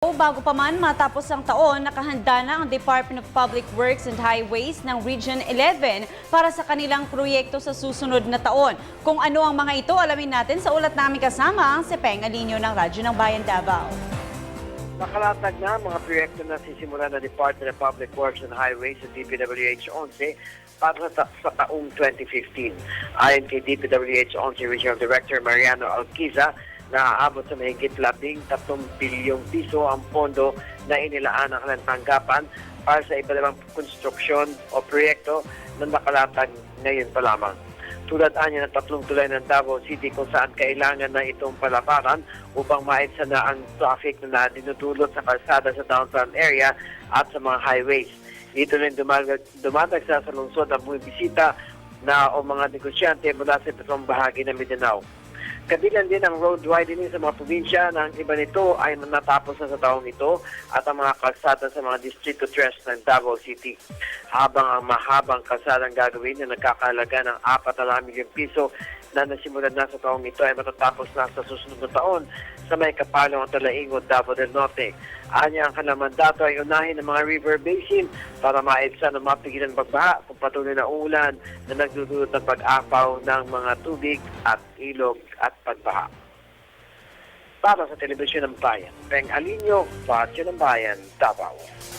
Bago pa man matapos ang taon, nakahanda na ang Department of Public Works and Highways ng Region 11 para sa kanilang proyekto sa susunod na taon. Kung ano ang mga ito, alamin natin sa ulat namin kasama ang Peng Alinio ng Radyo ng Bayan Davao. Nakalatag na ang mga proyekto na sisimulan ng Department of Public Works and Highways at DPWH 11 para sa taong 2015. Ayon kay DPWH 11 Regional Director Mariano Alquiza, naaabot sa mahigit 13 bilyong piso ang pondo na inilaan ng kanilang tanggapan para sa iba't konstruksyon o proyekto na nakalatag ngayon pa lamang. Tulad anya ng 3 tulay ng Davao City kung saan kailangan na itong palaparan upang maitsa na ang traffic na dinudulot sa kalsada sa downtown area at sa mga highways. Dito rin dumatagsa sa lungsod ang bumibisita na o mga negosyante mula sa iba't bahagi ng Mindanao. Kabilang din ang road widening sa mga probinsya na ang iba nito ay natapos na sa taong ito at ang mga kalsada sa mga distrito 3 ng Davao City. Habang ang mahabang kalsadang gagawin na nagkakahalaga ng 4 milyong piso na nasimulan na sa taong ito ay matatapos na sa susunod na taon sa may kapalong ang Talaingot, Davao del Norte. Anya ang kanilang mandato ay unahin ng mga river basin para maibsan o mapigilan pagbaha kung patuloy na ulan na nagdudulot ng pag-apaw ng mga tubig at ilog at pagbaha. Para sa Telebisyon ng Bayan, Peng Alinio, Radyo ng Bayan, Davao.